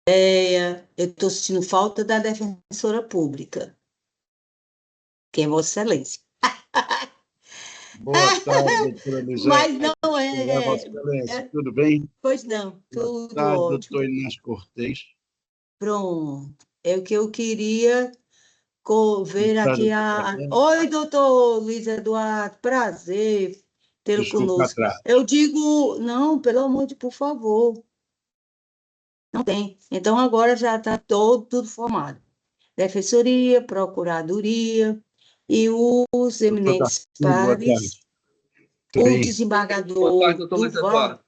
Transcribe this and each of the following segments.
eu estou sentindo falta da defensora pública, que é Vossa Excelência. Boa tarde, doutora Lisete. Mas não Olá, Vossa Excelência, tudo bem? Pois não, Boa tudo tarde, ótimo. doutor Inácio Cortês. Pronto. É o que eu queria ver Boa tarde, aqui doutora a. Helena. Oi, doutor Luiz Eduardo, prazer tê-lo Desculpa conosco. atrás. Eu digo, não, pelo amor de por favor, não tem. Então agora já está tudo formado. Defensoria, Procuradoria e os Doutor eminentes Tarcísio, boa tarde. pares, Tudo o bem? desembargador Boa tarde, doutor Luiz Duval. Eduardo.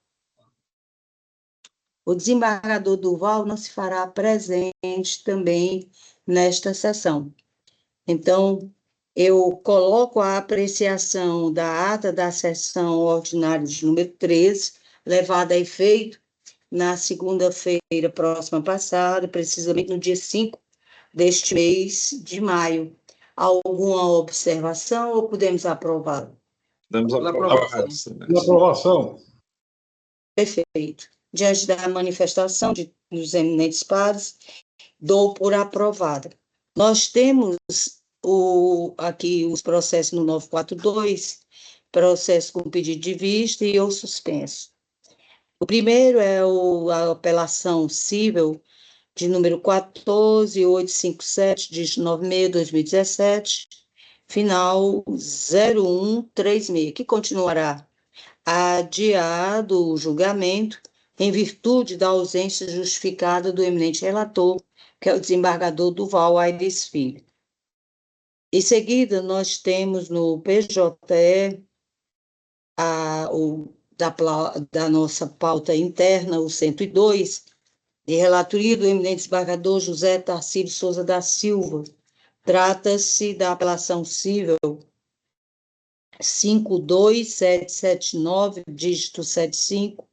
O desembargador Duval não se fará presente também nesta sessão. Então, eu coloco a apreciação da ata da sessão ordinária de número 13, levada a efeito na segunda-feira próxima passada, precisamente no dia 5 deste mês de maio. Alguma observação ou podemos aprovar? Damos aprovação. aprovação. Aprovação. Perfeito. Diante da manifestação dos eminentes pares, dou por aprovada. Nós temos aqui os processos no 942, processo com pedido de vista e ou suspenso. O primeiro é a apelação civil de número 14857, de 96/2017, final 0136, que continuará adiado o julgamento em virtude da ausência justificada do eminente relator, que é o desembargador Duval Aires Filho. Em seguida, nós temos no PJE da nossa pauta interna, o 102, de relatoria do eminente desembargador José Tarcísio Souza da Silva. Trata-se da apelação civil 52779, dígito 75,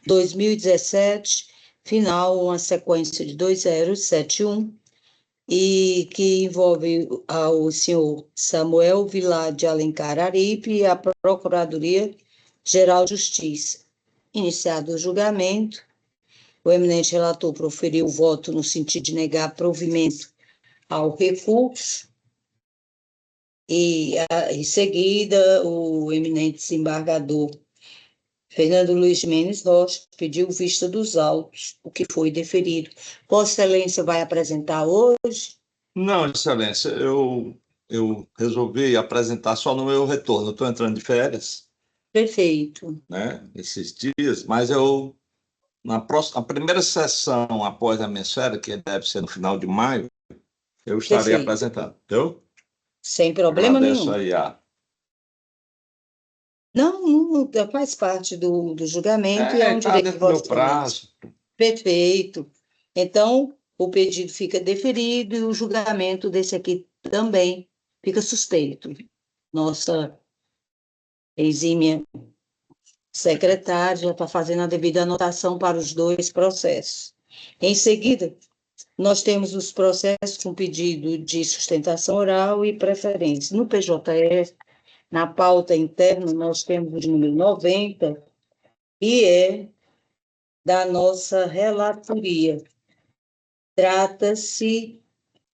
2017, final, uma sequência de 2071, e que envolve o senhor Samuel Vilar de Alencar Aripe e a Procuradoria-Geral de Justiça. Iniciado o julgamento, o eminente relator proferiu o voto no sentido de negar provimento ao recurso, e, em seguida, o eminente desembargador Fernando Luiz Mendes Rocha pediu vista dos autos, o que foi deferido. Vossa Excelência vai apresentar hoje? Não, Excelência, eu resolvi apresentar só no meu retorno. Eu estou entrando de férias, Perfeito. né, esses dias, mas a primeira sessão após a minha férias, que deve ser no final de maio, eu estarei Perfeito. apresentando, entendeu? Sem problema Agradeço nenhum. aí Não, faz parte do julgamento e é um tá direito de dentro do meu Vossa Excelência. prazo. Perfeito. Então, o pedido fica deferido e o julgamento desse aqui também fica suspeito. Nossa exímia secretária já está fazendo a devida anotação para os dois processos. Em seguida, nós temos os processos com pedido de sustentação oral e preferência. No PJE, na pauta interna, nós temos o de número 90, e é da nossa relatoria. Trata-se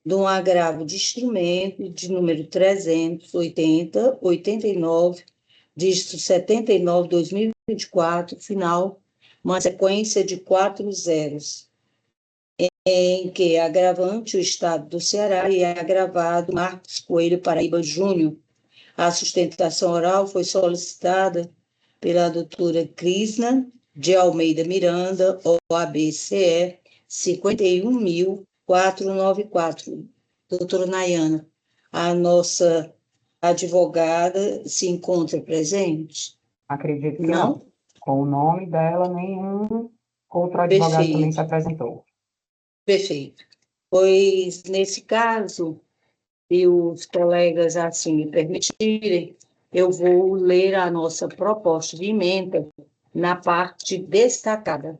de um agravo de instrumento de número 380-89, dígito 79/2024, final, uma sequência de 4 zeros, em que agravante o Estado do Ceará e agravado Marcos Coelho Paraíba Júnior. A sustentação oral foi solicitada pela doutora Crisna de Almeida Miranda, OAB-CE 51.494. Doutora Nayana, a nossa advogada se encontra presente? Acredito que Não? não. Com o nome dela, nenhum outro advogado também se apresentou. Perfeito. Pois, nesse caso, se os colegas assim me permitirem, eu vou ler a nossa proposta de emenda na parte destacada.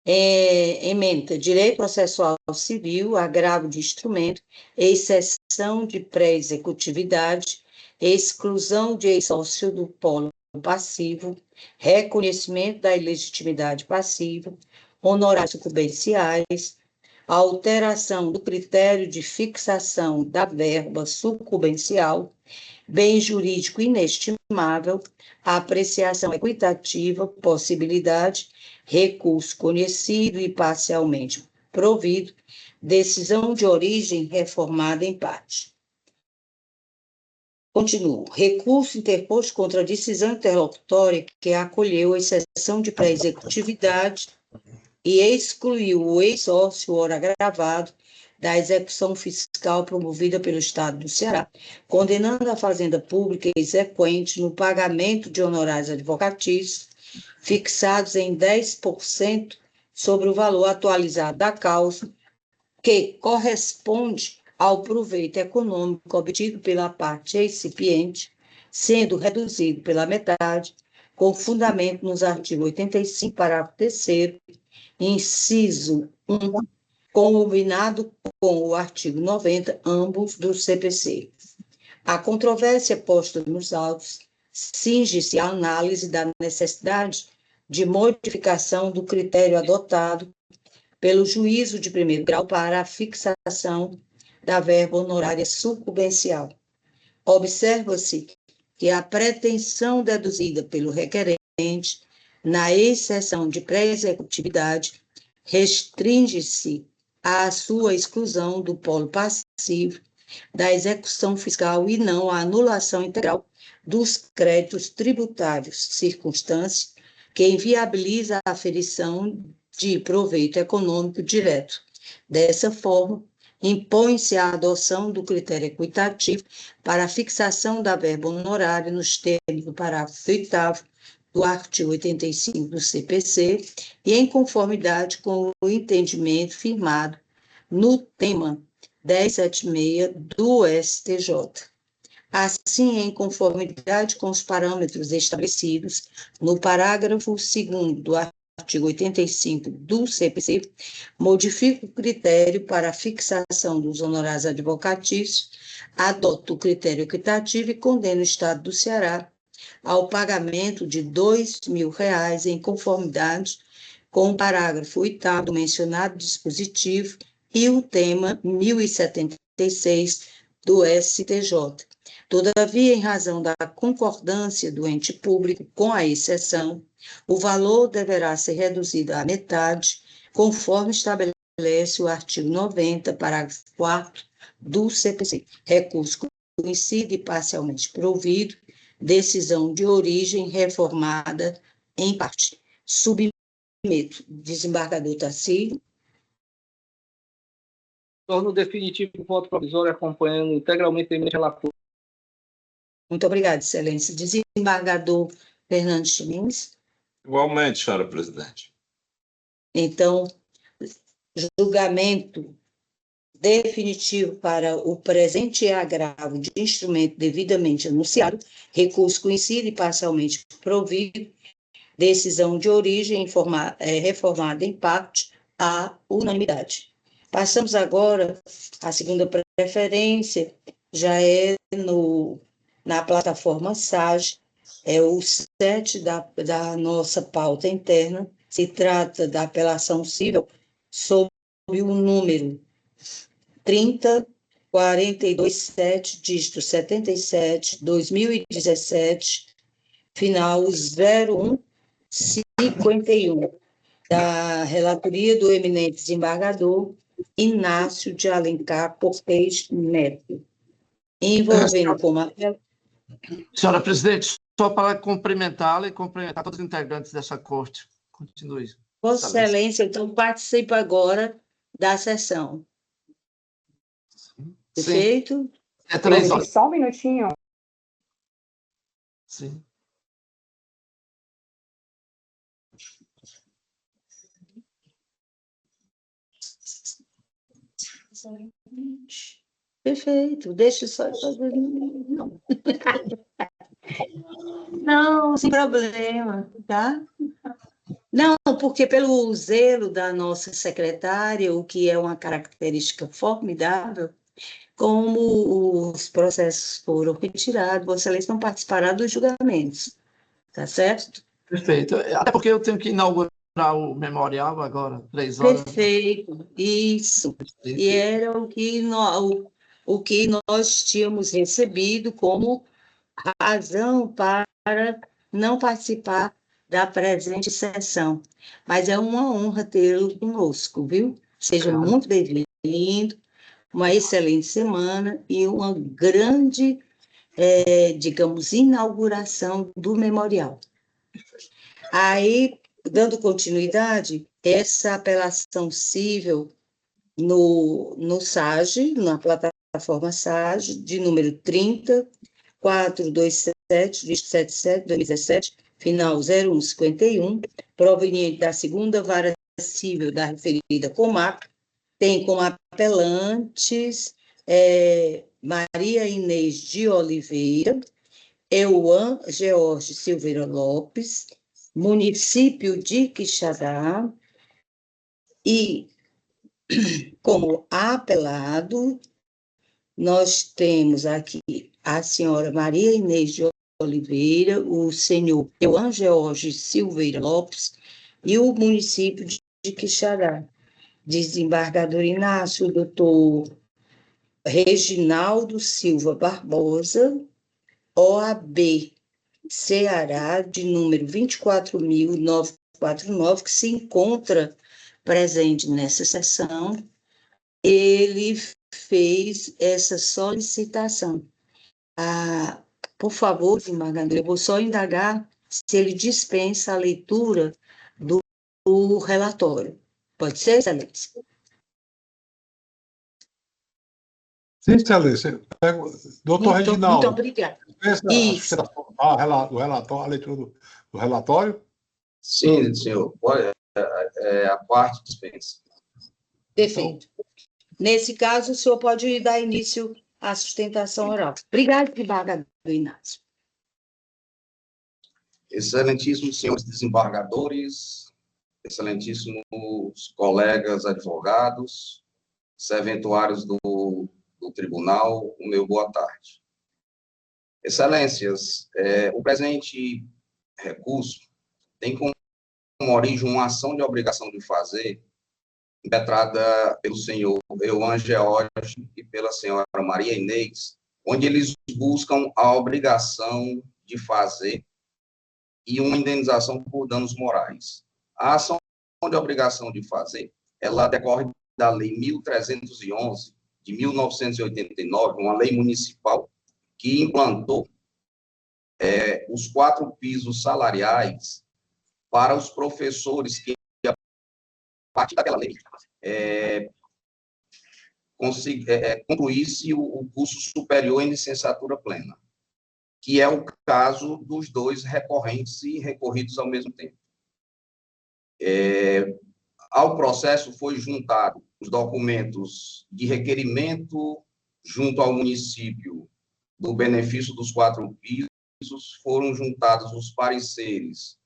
Emenda: direito processual civil, agravo de instrumento, exceção de pré-executividade, exclusão de ex-sócio do polo passivo, reconhecimento da ilegitimidade passiva, honorários sucumbenciais, alteração do critério de fixação da verba sucumbencial, bem jurídico inestimável, apreciação equitativa, possibilidade, recurso conhecido e parcialmente provido, decisão de origem reformada em parte. Continuo. Recurso interposto contra a decisão interlocutória que acolheu a exceção de pré-executividade e excluiu o ex-sócio ora agravado da execução fiscal promovida pelo Estado do Ceará, condenando a Fazenda Pública exequente no pagamento de honorários advocatícios fixados em 10% sobre o valor atualizado da causa, que corresponde ao proveito econômico obtido pela parte excipiente, sendo reduzido pela metade, com fundamento nos artigos 85, parágrafo 3º, inciso 1, combinado com o artigo 90, ambos do CPC. A controvérsia posta nos autos cinge-se à análise da necessidade de modificação do critério adotado pelo juízo de primeiro grau para a fixação da verba honorária sucumbencial. Observa-se que a pretensão deduzida pelo requerente, na exceção de pré-executividade, restringe-se à sua exclusão do polo passivo da execução fiscal e não à anulação integral dos créditos tributários, circunstância que inviabiliza a aferição de proveito econômico direto. Dessa forma, impõe-se a adoção do critério equitativo para a fixação da verba honorária nos termos do parágrafo 8º do artigo 85 do CPC e em conformidade com o entendimento firmado no tema 1076 do STJ. Assim, em conformidade com os parâmetros estabelecidos no parágrafo 2º do artigo 85 do CPC, modifica o critério para a fixação dos honorários advocatícios, adota o critério equitativo e condena o Estado do Ceará ao pagamento de R$ 2.000 em conformidade com o parágrafo 8º do mencionado dispositivo e o tema 1076 do STJ. Todavia, em razão da concordância do ente público com a exceção, o valor deverá ser reduzido à metade, conforme estabelece o artigo 90, parágrafo 4º do CPC. Recurso conhecido e parcialmente provido, decisão de origem reformada em parte. Submeto. Desembargador Tarcísio. Torno definitivo o voto provisório acompanhando integralmente o relator. Muito obrigada, Excelência. Desembargador Fernandes Chimins. Igualmente, senhora presidente. Então, julgamento definitivo para o presente agravo de instrumento devidamente anunciado, recurso conhecido e parcialmente provido, decisão de origem reformada em parte, à unanimidade. Passamos agora à segunda preferência, já é na plataforma SAGE, é o 7 da nossa pauta interna. Se trata da apelação civil sob o número 30427, dígito 77, 2017, final 0151, da relatoria do eminente desembargador Inácio de Alencar Cortez Neto, envolvendo como apelação. Senhora presidente, só para cumprimentá-la e cumprimentar todos os integrantes dessa corte. Continue. Vossa Excelência, então, participa agora da sessão. Perfeito? É 3 horas. Só um minutinho. Sim. Perfeito, deixa só. Não. Não, sem problema, tá? Não, porque pelo zelo da nossa secretária, o que é uma característica formidável, como os processos foram retirados, Vossa Excelência não participará dos julgamentos. tá certo? Perfeito. Até porque eu tenho que inaugurar o memorial agora, 3 horas. Perfeito, isso. E era o que nós tínhamos recebido como razão para não participar da presente sessão. Mas é uma honra tê-lo conosco, viu? Seja muito bem-vindo, uma excelente semana e uma grande, digamos, inauguração do memorial. Aí, dando continuidade, essa apelação cível no SAGE, na plataforma SAGE, de número 30.427, 2017, final 0151, proveniente da segunda vara cível da referida comarca, tem como apelantes Maria Inês de Oliveira, Euan George Silveira Lopes, município de Quixadá, e como apelado, nós temos aqui a senhora Maria Inês de Oliveira, o senhor Euan George Silveira Lopes e o município de Quixadá. Desembargador Inácio, doutor Reginaldo Silva Barbosa, OAB Ceará, de número 24.949, que se encontra presente nessa sessão, ele fez essa solicitação. Por favor, desembargador, eu vou só indagar se ele dispensa a leitura do relatório. Pode ser, excelência? Sim, excelência. Doutor Reginaldo. Muito obrigada. Isso. O relatório, a leitura do relatório? Sim, senhor. A parte dispensa. Perfeito. Nesse caso, o senhor pode dar início à sustentação oral. Obrigado, desembargador Inácio. Excelentíssimos senhores desembargadores, excelentíssimos colegas advogados, serventuários do tribunal, o meu boa tarde. Excelências, o presente recurso tem como origem uma ação de obrigação de fazer impetrada pelo senhor Euan George e pela senhora Maria Inês, onde eles buscam a obrigação de fazer e uma indenização por danos morais. A ação de obrigação de fazer, ela decorre da Lei 1.311, de 1989, uma lei municipal que implantou os 4 pisos salariais para os professores que, a partir daquela lei, concluísse o curso superior em licenciatura plena, que é o caso dos 2 recorrentes e recorridos ao mesmo tempo. Ao processo foi juntado os documentos de requerimento junto ao município do benefício dos 4 pisos, foram juntados os pareceres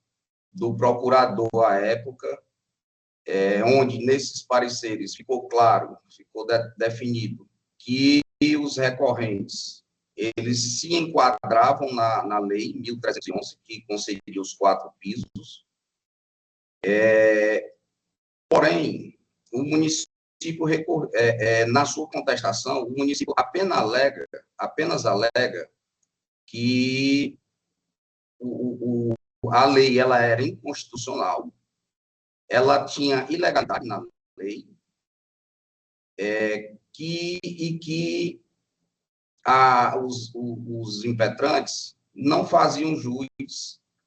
do procurador à época, onde nesses pareceres ficou claro, ficou definido que os recorrentes eles se enquadravam na lei 1.311, que concedia os 4 pisos. Porém, o município, na sua contestação, o município apenas alega que a lei ela era inconstitucional, ela tinha ilegalidade na lei, que os impetrantes não faziam jus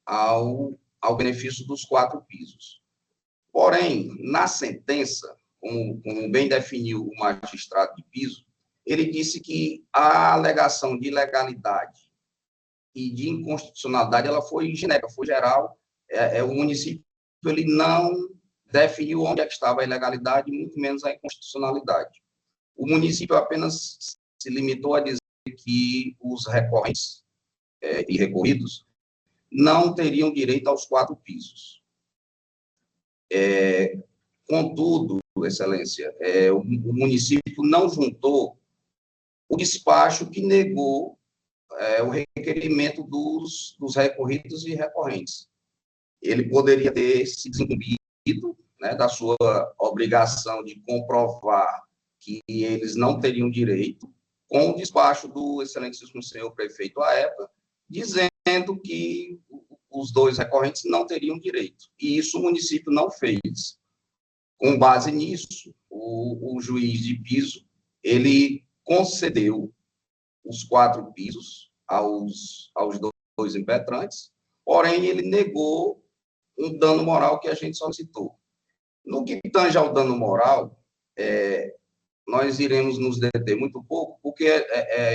ao benefício dos 4 pisos. Porém, na sentença, como bem definiu o magistrado de piso, ele disse que a alegação de ilegalidade e de inconstitucionalidade ela foi genérica, foi geral. O município ele não definiu onde é que estava a ilegalidade, muito menos a inconstitucionalidade. O município apenas se limitou a dizer que os recorrentes e recorridos não teriam direito aos 4 pisos. Contudo, Excelência, o município não juntou o despacho que negou o requerimento dos recorridos e recorrentes. Ele poderia ter se desincumbido, né, da sua obrigação de comprovar que eles não teriam direito, com o despacho do excelentíssimo senhor prefeito à época, dizendo que os dois recorrentes não teriam direito. E isso o município não fez. Com base nisso, o juiz de piso, ele concedeu os 4 pisos aos dois impetrantes, porém ele negou um dano moral que a gente solicitou. No que tange ao dano moral, nós iremos nos deter muito pouco, porque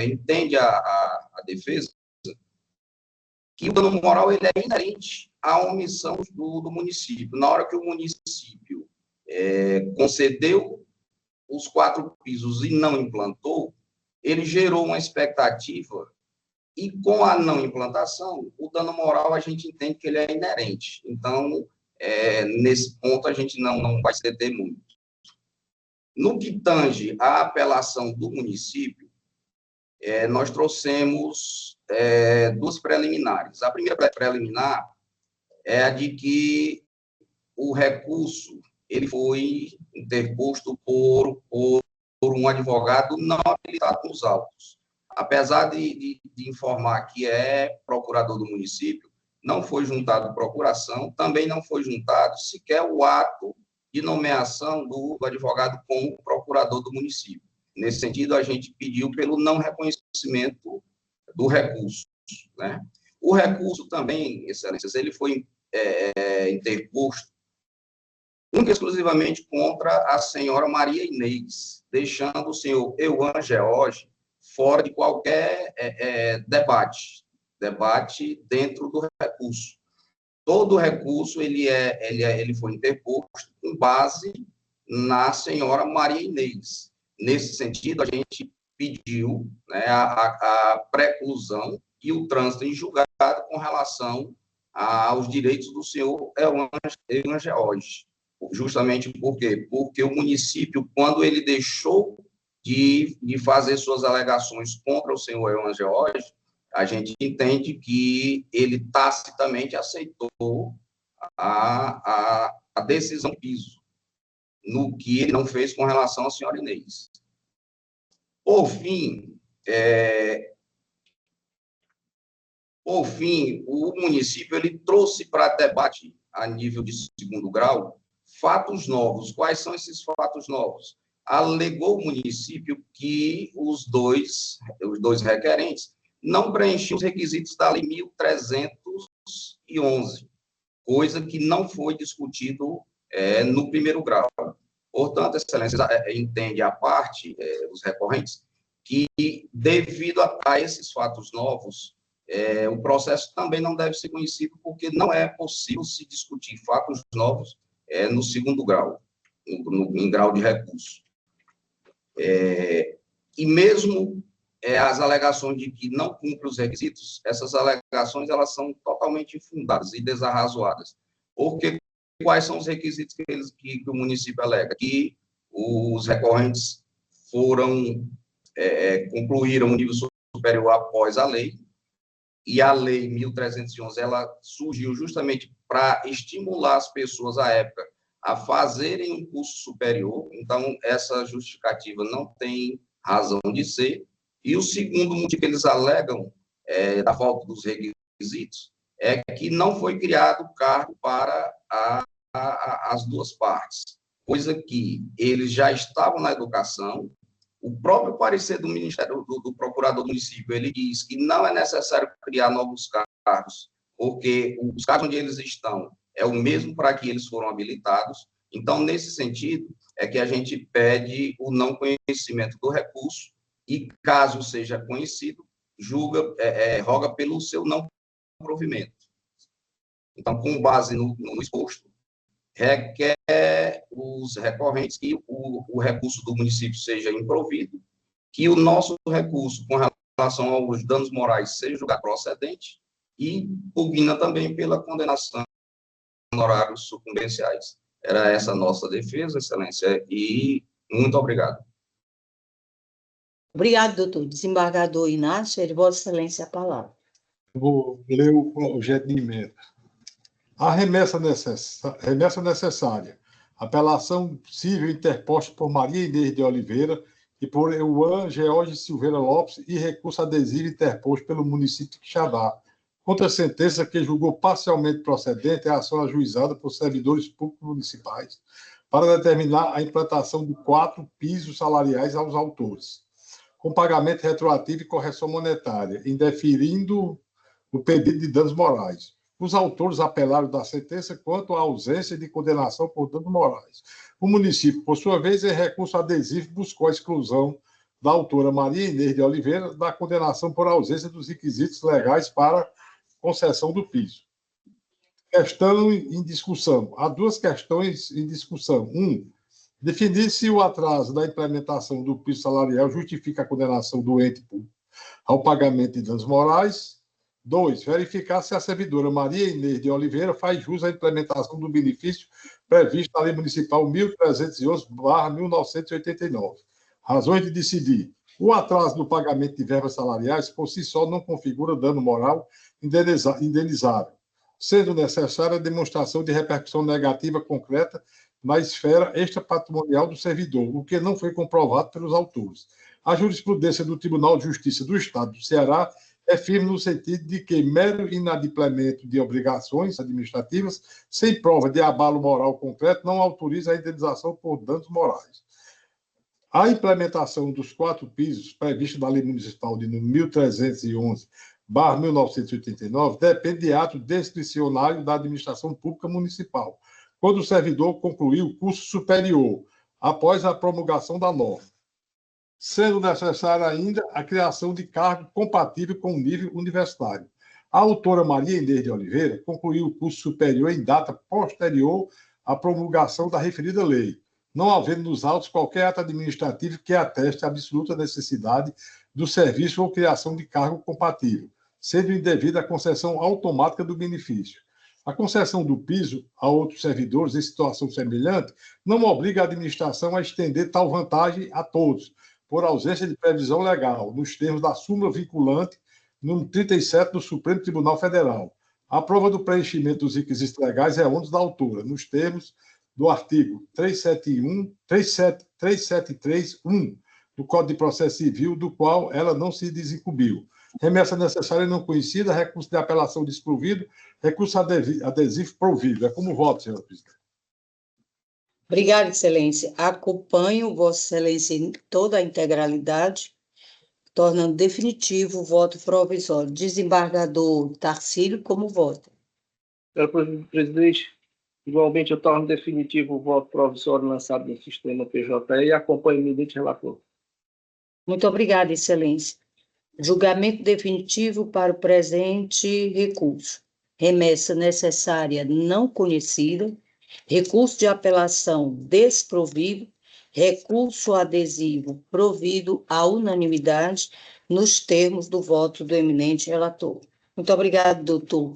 entende a defesa que o dano moral ele é inerente à omissão do município. Na hora que o município concedeu os 4 pisos e não implantou, ele gerou uma expectativa, e com a não implantação, o dano moral a gente entende que ele é inerente. Então, nesse ponto, a gente não vai se deter muito. No que tange à apelação do município, nós trouxemos 2 preliminares. A primeira preliminar é a de que o recurso ele foi interposto por um advogado não habilitado nos autos. Apesar de informar que é procurador do município, não foi juntado procuração, também não foi juntado sequer o ato de nomeação do advogado como procurador do município. Nesse sentido, a gente pediu pelo não reconhecimento do recurso, né? O recurso também, excelências, ele foi interposto única e exclusivamente contra a senhora Maria Inês, deixando o senhor Euan George fora de qualquer debate dentro do recurso. Todo o recurso ele foi interposto com base na senhora Maria Inês. Nesse sentido, a gente pediu, né, a preclusão e o trânsito em julgado com relação aos direitos do senhor Euan George. Justamente por quê? Porque o município, quando ele deixou de fazer suas alegações contra o senhor Euan George, a gente entende que ele tacitamente aceitou a decisão piso, no que ele não fez com relação à senhora Inês. Por fim, o município ele trouxe para debate a nível de 2º grau fatos novos. Quais são esses fatos novos? Alegou o município que os dois requerentes não preenchiam os requisitos da Lei 1.311, coisa que não foi discutido no 1º grau. Portanto, excelência, entende a parte, os recorrentes, que devido a esses fatos novos, o processo também não deve ser conhecido, porque não é possível se discutir fatos novos no 2º grau, em grau de recurso. E mesmo as alegações de que não cumpre os requisitos, essas alegações elas são totalmente infundadas e desarrazoadas. Porque quais são os requisitos que o município alega? Que os recorrentes concluíram um nível superior após a lei, e a Lei 1.311 ela surgiu justamente para estimular as pessoas à época a fazerem um curso superior. Então, essa justificativa não tem razão de ser. E o segundo motivo que eles alegam da falta dos requisitos é que não foi criado cargo para as duas partes, coisa que eles já estavam na educação. O próprio parecer do Ministério, do Procurador do Município, ele diz que não é necessário criar novos cargos, porque os cargos onde eles estão é o mesmo para que eles foram habilitados. Então, nesse sentido, é que a gente pede o não conhecimento do recurso e, caso seja conhecido, roga pelo seu não provimento. Então, com base no exposto, requer os recorrentes que o recurso do município seja improvido, que o nosso recurso com relação aos danos morais seja julgado procedente e pugna também pela condenação de honorários sucumbenciais. Era essa a nossa defesa, excelência, e muito obrigado. Obrigado, doutor. Desembargador Inácio, é de Vossa Excelência a palavra. Vou ler o projeto de emenda. A remessa necessária. Apelação civil interposta por Maria Inês de Oliveira e por Euan George Silveira Lopes e recurso adesivo interposto pelo município de Quixadá, contra a sentença que julgou parcialmente procedente a ação ajuizada por servidores públicos municipais para determinar a implantação de 4 pisos salariais aos autores, com pagamento retroativo e correção monetária, indeferindo o pedido de danos morais. Os autores apelaram da sentença quanto à ausência de condenação por danos morais. O município, por sua vez, em recurso adesivo, buscou a exclusão da autora Maria Inês de Oliveira da condenação por ausência dos requisitos legais para concessão do piso. Questão em discussão. Há 2 questões em discussão. 1. Definir se o atraso da implementação do piso salarial justifica a condenação do ente público ao pagamento de danos morais. 2. Verificar se a servidora Maria Inês de Oliveira faz jus à implementação do benefício previsto na Lei Municipal 1311/1989. Razões de decidir. O atraso no pagamento de verbas salariais, por si só, não configura dano moral indenizável, sendo necessária a demonstração de repercussão negativa concreta na esfera extrapatrimonial do servidor, o que não foi comprovado pelos autores. A jurisprudência do Tribunal de Justiça do Estado do Ceará é firme no sentido de que mero inadimplemento de obrigações administrativas sem prova de abalo moral concreto não autoriza a indenização por danos morais. A implementação dos 4 pisos previstos na Lei Municipal de número 1311/1989 depende de ato discricionário da administração pública municipal, quando o servidor concluiu o curso superior, após a promulgação da norma, sendo necessária ainda a criação de cargo compatível com o nível universitário. A autora Maria Inês de Oliveira concluiu o curso superior em data posterior à promulgação da referida lei, não havendo nos autos qualquer ato administrativo que ateste a absoluta necessidade do serviço ou criação de cargo compatível, sendo indevida a concessão automática do benefício. A concessão do piso a outros servidores em situação semelhante não obriga a administração a estender tal vantagem a todos, por ausência de previsão legal, nos termos da súmula vinculante número 37 do Supremo Tribunal Federal. A prova do preenchimento dos requisitos legais é ônus da autora, nos termos do artigo 373.1 do Código de Processo Civil, do qual ela não se desincumbiu. Remessa necessária não conhecida, recurso de apelação desprovido, recurso adesivo provido. É como voto, senhor presidente. Obrigada, Excelência. Acompanho Vossa Excelência em toda a integralidade, tornando definitivo o voto provisório. Desembargador Tarcílio, como vota? Senhor presidente, igualmente eu torno definitivo o voto provisório lançado no sistema PJE e acompanho o eminente relator. Muito obrigada, Excelência. Julgamento definitivo para o presente recurso. Remessa necessária não conhecida, recurso de apelação desprovido, recurso adesivo provido à unanimidade nos termos do voto do eminente relator. Muito obrigado, doutor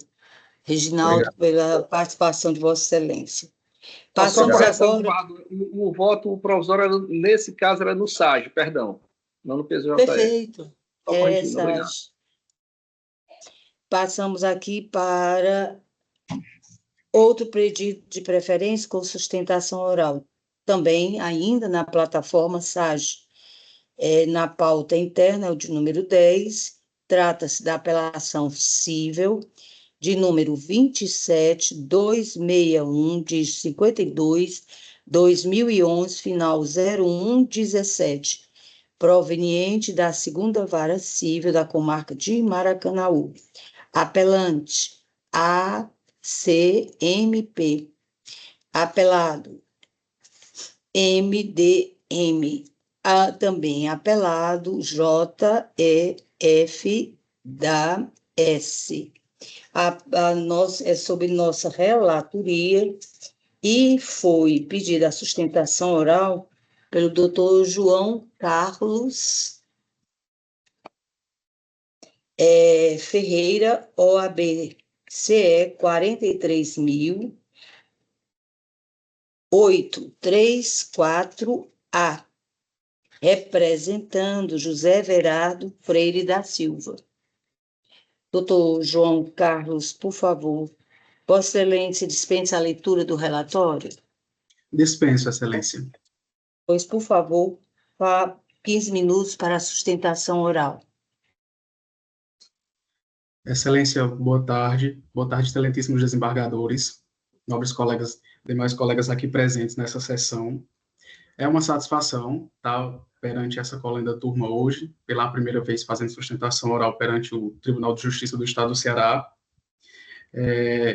Reginaldo, pela participação de Vossa Excelência. Passamos agora... O voto provisório, nesse caso, era no SAG, perdão, não no PJE. Perfeito. Passamos aqui para outro pedido de preferência com sustentação oral, também ainda na plataforma SAG. Na pauta interna, é o de número 10, trata-se da apelação cível de número 27.261, de 52/2011, final 0117, proveniente da 2ª Vara Cível da Comarca de Maracanaú. Apelante ACMP. Apelado MDM. Também apelado JEF da S. É sobre nossa relatoria e foi pedida a sustentação oral pelo doutor João Carlos Ferreira, OAB CE 43.834A. representando José Everardo Freire da Silva. Doutor João Carlos, por favor, Vossa Excelência dispensa a leitura do relatório? Dispenso, Excelência. Pois, por favor, 15 minutos para a sustentação oral. Excelência, boa tarde. Boa tarde, excelentíssimos desembargadores, nobres colegas, demais colegas aqui presentes nessa sessão. É uma satisfação estar perante essa colenda turma hoje, pela primeira vez fazendo sustentação oral perante o Tribunal de Justiça do Estado do Ceará.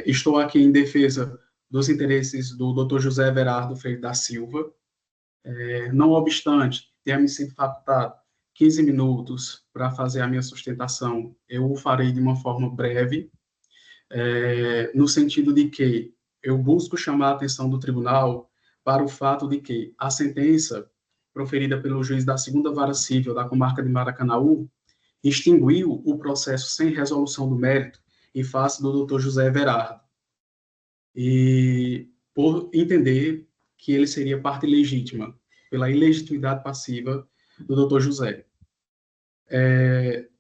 Estou aqui em defesa dos interesses do Dr. José Everardo Freire da Silva. Não obstante ter me sido facultado 15 minutos para fazer a minha sustentação, eu o farei de uma forma breve, no sentido de que eu busco chamar a atenção do tribunal para o fato de que a sentença proferida pelo juiz da 2ª Vara Civil da comarca de Maracanaú extinguiu o processo sem resolução do mérito em face do Dr. José Everardo, e por entender que ele seria parte legítima pela ilegitimidade passiva do Dr. José.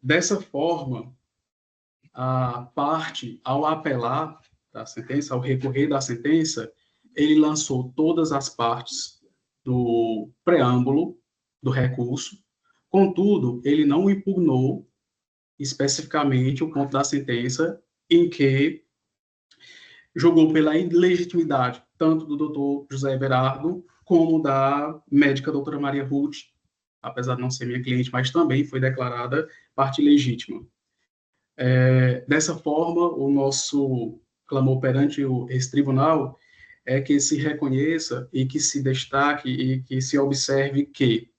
Dessa forma, a parte, ao apelar da sentença, ao recorrer da sentença, ele lançou todas as partes do preâmbulo do recurso, contudo, ele não impugnou especificamente o ponto da sentença em que julgou pela ilegitimidade tanto do Dr. José Everardo como da médica doutora Maria Ruth, apesar de não ser minha cliente, mas também foi declarada parte legítima. Dessa forma, o nosso clamor perante esse tribunal é que se reconheça e que se destaque e que se observe que,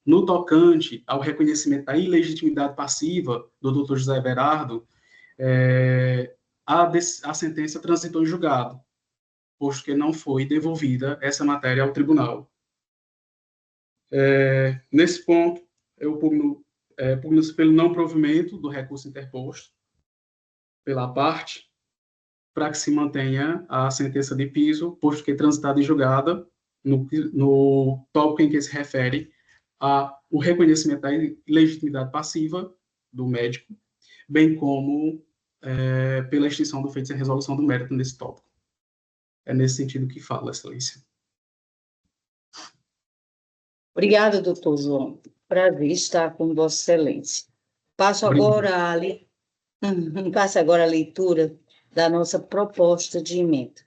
no tocante ao reconhecimento da ilegitimidade passiva do Dr. José Everardo, a sentença transitou em julgado, posto que não foi devolvida essa matéria ao tribunal. Nesse ponto, eu pugno-se pelo não provimento do recurso interposto pela parte, para que se mantenha a sentença de piso, posto que transitada e julgada no tópico em que se refere ao reconhecimento da legitimidade passiva do médico, bem como pela extinção do feito sem resolução do mérito nesse tópico. É nesse sentido que fala, Excelência. Obrigada, doutor João. Prazer estar com Vossa Excelência. Passo agora a leitura da nossa proposta de emenda.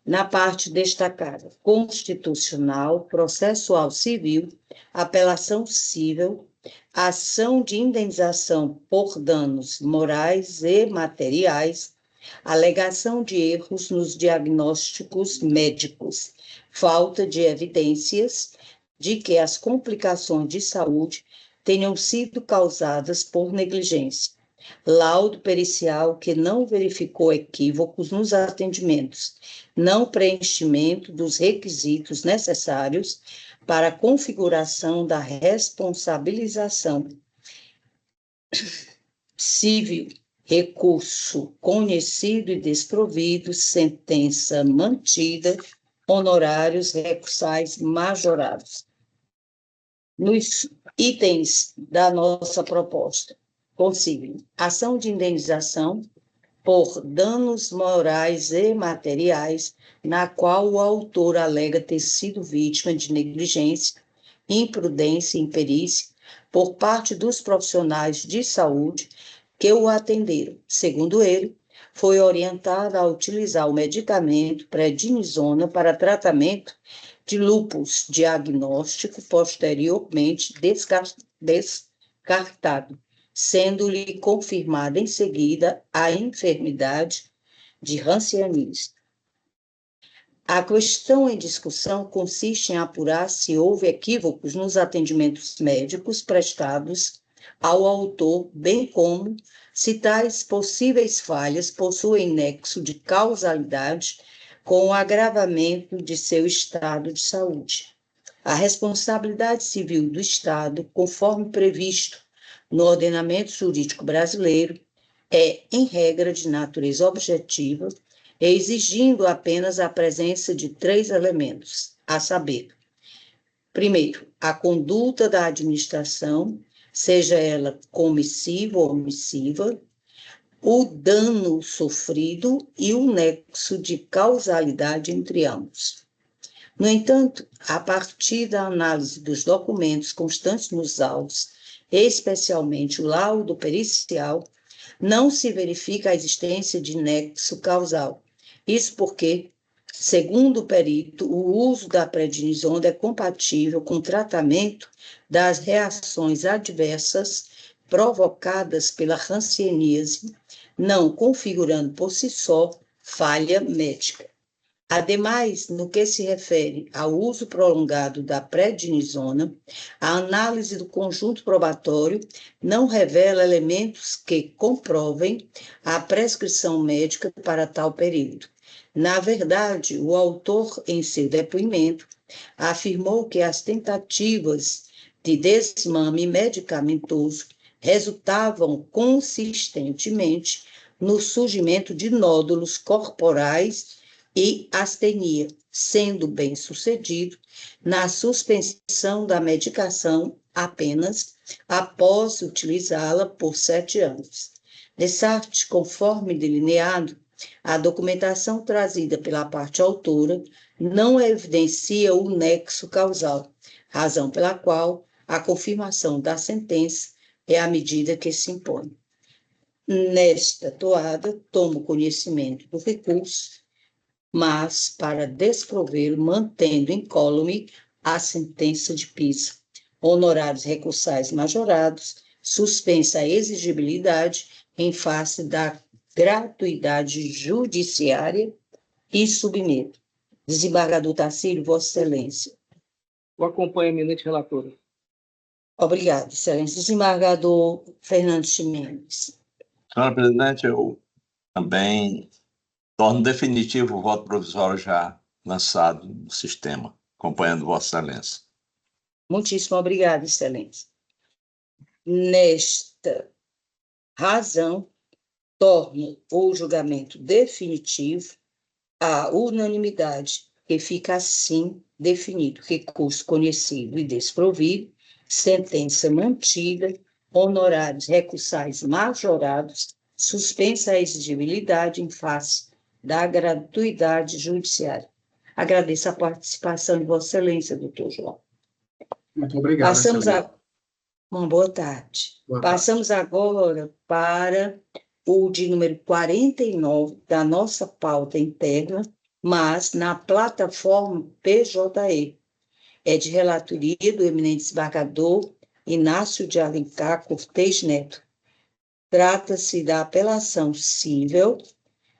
Na parte destacada, constitucional, processual civil, apelação civil, ação de indenização por danos morais e materiais, alegação de erros nos diagnósticos médicos, falta de evidências de que as complicações de saúde tenham sido causadas por negligência, laudo pericial que não verificou equívocos nos atendimentos, não preenchimento dos requisitos necessários para a configuração da responsabilização civil, recurso conhecido e desprovido, sentença mantida, honorários recursais majorados. Nos itens da nossa proposta, consigam ação de indenização por danos morais e materiais, na qual o autor alega ter sido vítima de negligência, imprudência e imperícia por parte dos profissionais de saúde que o atenderam. Segundo ele, foi orientado a utilizar o medicamento prednisona para tratamento de lúpus, diagnóstico posteriormente descartado, sendo-lhe confirmada em seguida a enfermidade de Hanseníase. A questão em discussão consiste em apurar se houve equívocos nos atendimentos médicos prestados ao autor, bem como se tais possíveis falhas possuem nexo de causalidade com o agravamento de seu estado de saúde. A responsabilidade civil do Estado, conforme previsto no ordenamento jurídico brasileiro, é, em regra, de natureza objetiva, exigindo apenas a presença de 3 elementos, a saber, Primeiro, a conduta da administração, seja ela comissiva ou omissiva, o dano sofrido e o nexo de causalidade entre ambos. No entanto, a partir da análise dos documentos constantes nos autos, especialmente o laudo pericial, não se verifica a existência de nexo causal. Isso porque, segundo o perito, o uso da prednisona é compatível com o tratamento das reações adversas provocadas pela hanseníase, não configurando por si só falha médica. Ademais, no que se refere ao uso prolongado da prednisona, a análise do conjunto probatório não revela elementos que comprovem a prescrição médica para tal período. Na verdade, o autor, em seu depoimento, afirmou que as tentativas de desmame medicamentoso resultavam consistentemente no surgimento de nódulos corporais e astenia, sendo bem-sucedido na suspensão da medicação apenas após utilizá-la por 7 anos. Dessarte, conforme delineado, a documentação trazida pela parte autora não evidencia o nexo causal, razão pela qual a confirmação da sentença é a medida que se impõe. Nesta toada, tomo conhecimento do recurso, mas para desprovê-lo, mantendo incólume a sentença de Pisa. Honorários recursais majorados, suspensa a exigibilidade em face da gratuidade judiciária e submeto. Desembargador Tarcílio, Vossa Excelência. Eu acompanho a eminente relatora. Obrigada, Excelência. Desembargador Fernando Ximenes. Senhora presidente, eu também torno definitivo o voto provisório já lançado no sistema, acompanhando Vossa Excelência. Muitíssimo obrigada, Excelência. Nesta razão, torno o julgamento definitivo à unanimidade, que fica assim definido: recurso conhecido e desprovido, sentença mantida, honorários recursais majorados, suspensa a exigibilidade em face da gratuidade judiciária. Agradeço a participação de Vossa Excelência, doutor João. Muito obrigado, Passamos excelência. Uma boa tarde. Boa tarde. Passamos agora para o de número 49 da nossa pauta interna, mas na plataforma PJE. É de relatoria do eminente desembargador Inácio de Alencar Cortez Neto. Trata-se da apelação cível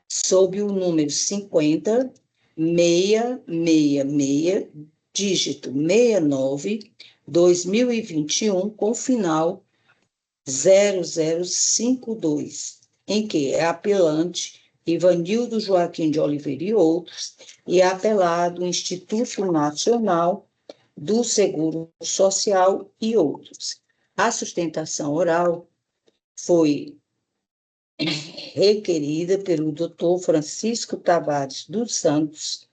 sob o número 50.666, dígito 69, 2021, com final 0052, em que é apelante Ivanildo Joaquim de Oliveira e outros, e apelado Instituto Nacional do Seguro Social e outros. A sustentação oral foi requerida pelo Dr. Francisco Tavares dos Santos,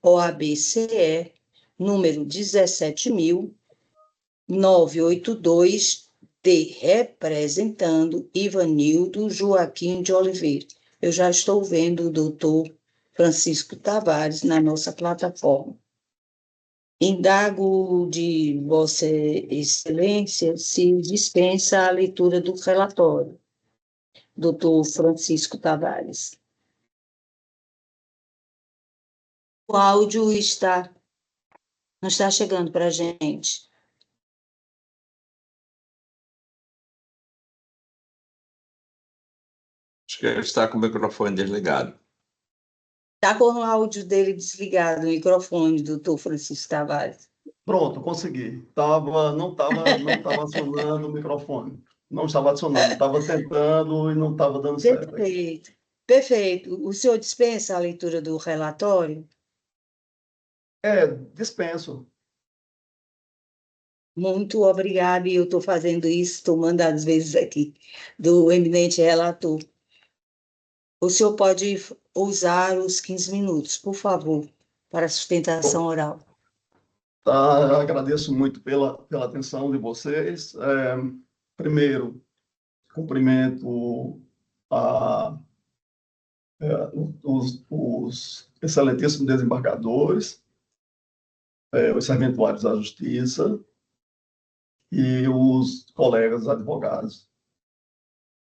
OAB-CE, número 17.982, representando Ivanildo Joaquim de Oliveira. Eu já estou vendo o doutor Francisco Tavares na nossa plataforma. Indago de Vossa Excelência se dispensa a leitura do relatório. Doutor Francisco Tavares. O áudio não está chegando para a gente. Acho que ele está com o microfone desligado. Está com o áudio dele desligado, o microfone, doutor Francisco Tavares. Pronto, consegui. Não estava acionando o microfone. Não estava acionando, estava tentando e não estava dando certo. Perfeito. Perfeito. O senhor dispensa a leitura do relatório? Dispenso. Muito obrigada, e eu estou fazendo isso, estou mandando às vezes aqui, do eminente relator. O senhor pode usar os 15 minutos, por favor, para a sustentação oral. Tá? Agradeço muito pela atenção de vocês. Primeiro, cumprimento a, os excelentíssimos desembargadores, os serventuários da Justiça e os colegas advogados.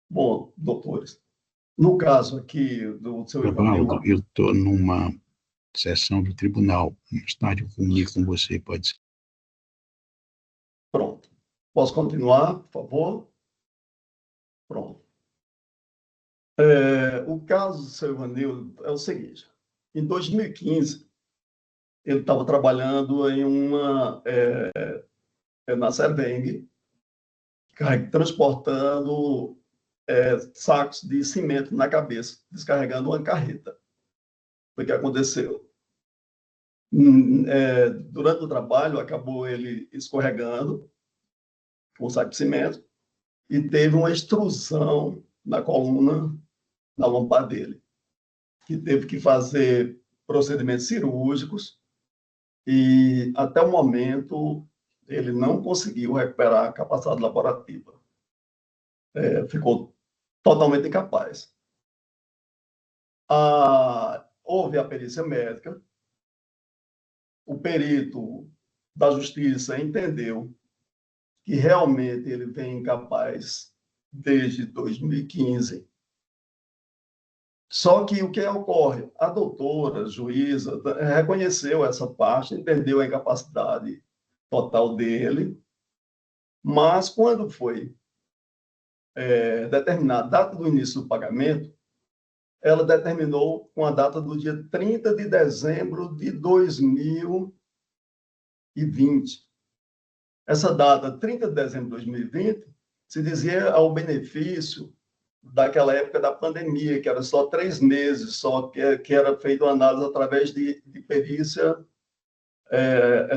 Bom, doutores, no caso aqui do seu Evaldo, eu estou numa sessão do tribunal. Mais tarde eu comunico com você, pode ser. Pronto. Posso continuar, por favor? Pronto. O caso do seu Ivanildo é o seguinte. Em 2015, ele estava trabalhando em na Serveng, transportando sacos de cimento na cabeça, descarregando uma carreta. Foi o que aconteceu. Durante o trabalho, acabou ele escorregando com o saco de cimento e teve uma extrusão na coluna, na lombar dele, que teve que fazer procedimentos cirúrgicos e, até o momento, ele não conseguiu recuperar a capacidade laborativa. Ficou totalmente incapaz. Houve a perícia médica, o perito da Justiça entendeu que realmente ele vem incapaz desde 2015. Só que o que ocorre? A doutora, juíza, reconheceu essa parte, entendeu a incapacidade total dele, mas quando foi determinada a data do início do pagamento, ela determinou com a data do dia 30 de dezembro de 2020. Essa data, 30 de dezembro de 2020, se dizia ao benefício daquela época da pandemia, que era só 3 meses, só que era feita uma análise através de perícia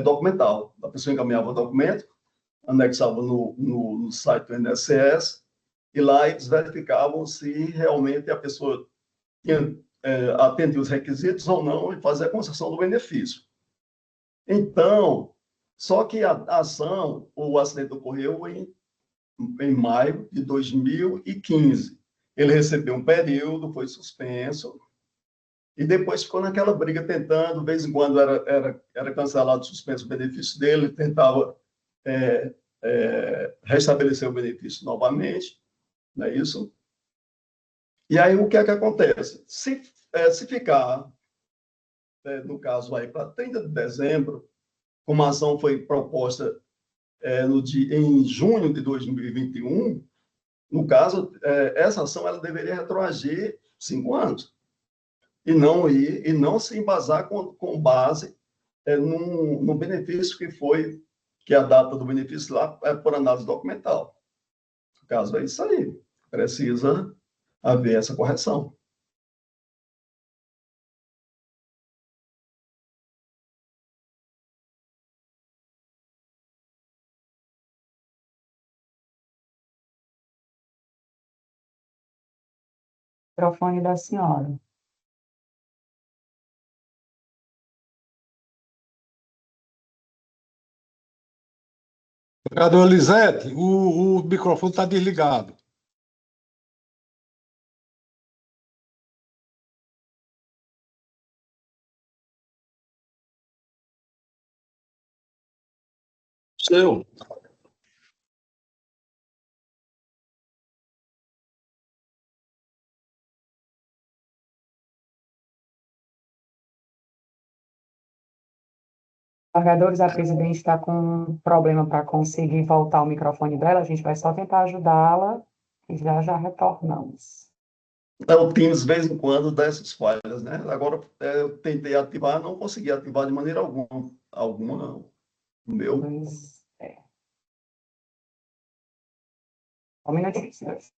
documental. A pessoa encaminhava o documento, anexava no site do INSS, e lá eles verificavam se realmente a pessoa atendia os requisitos ou não e fazia a concessão do benefício. Então, só que a ação, o acidente ocorreu em maio de 2015. Ele recebeu um período, foi suspenso, e depois ficou naquela briga tentando, de vez em quando era cancelado, suspenso o benefício dele, tentava restabelecer o benefício novamente, não é isso? E aí, o que é que acontece? Se ficar, no caso, aí para 30 de dezembro, como a ação foi proposta em junho de 2021, no caso, essa ação ela deveria retroagir 5 anos e não se embasar com base no benefício que a data do benefício lá é por análise documental. No caso, é isso aí. Precisa haver essa correção. Microfone da senhora. Vereador Elisete, o microfone está desligado. Seu. Embargadores, a presidente está com um problema para conseguir voltar o microfone dela. A gente vai só tentar ajudá-la e já retornamos. O Teams, de vez em quando, dá essas falhas, né? Agora, eu tentei ativar, não consegui ativar de maneira alguma não. O meu. Pois é. Um minutinho, senhores.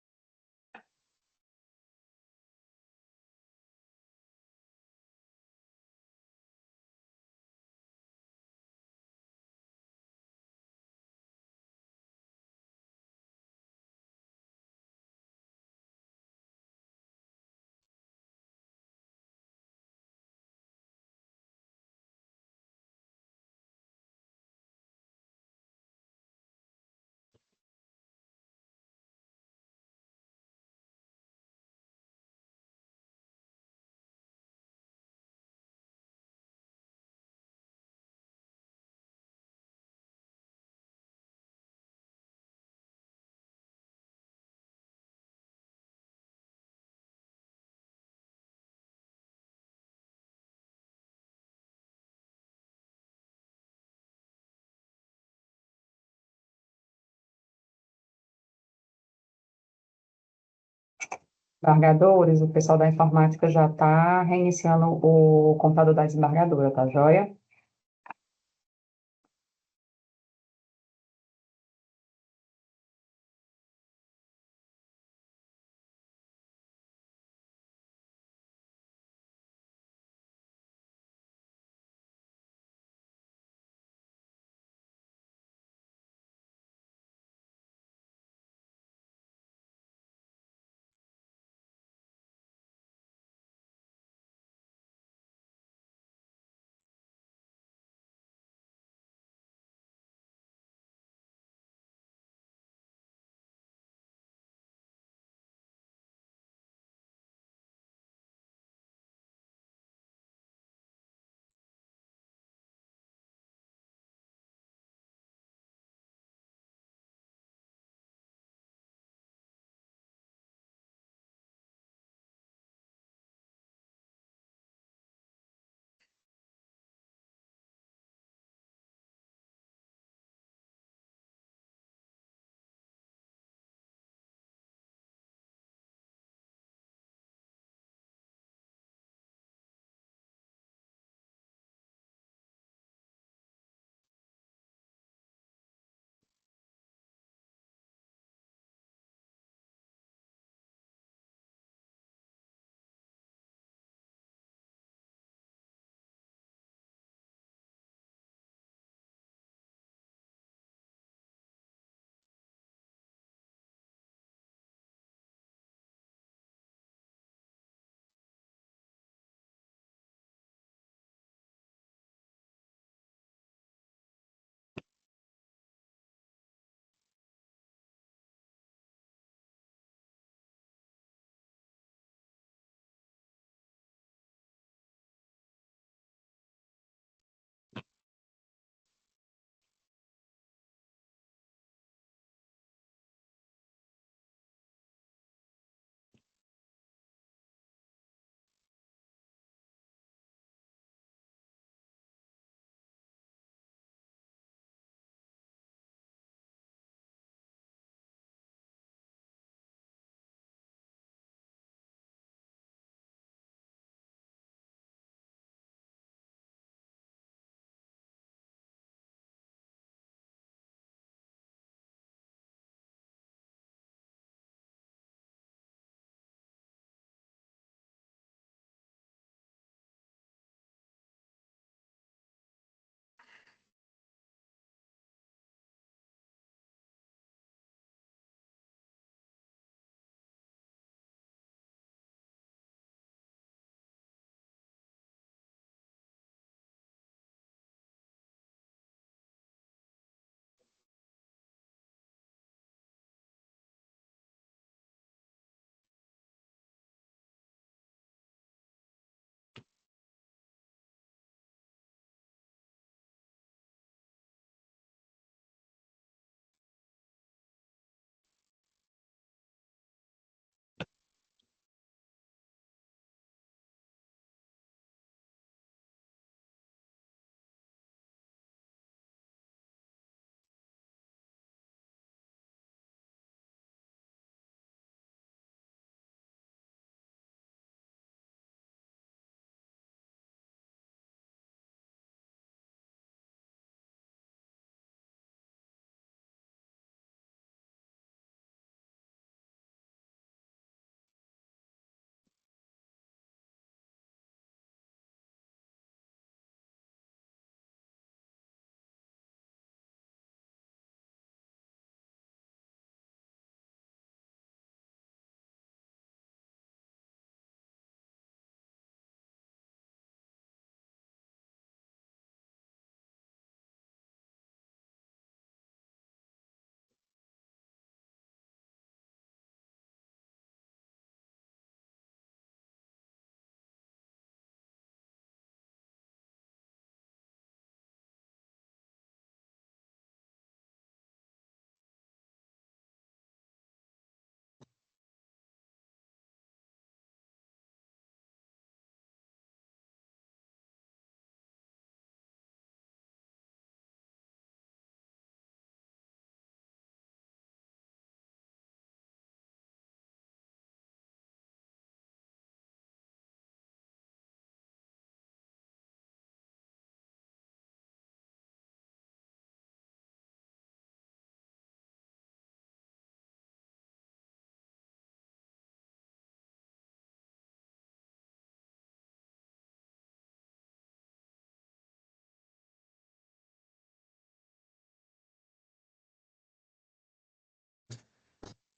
Desembargadores, o pessoal da informática já está reiniciando o computador da desembargadora, tá joia?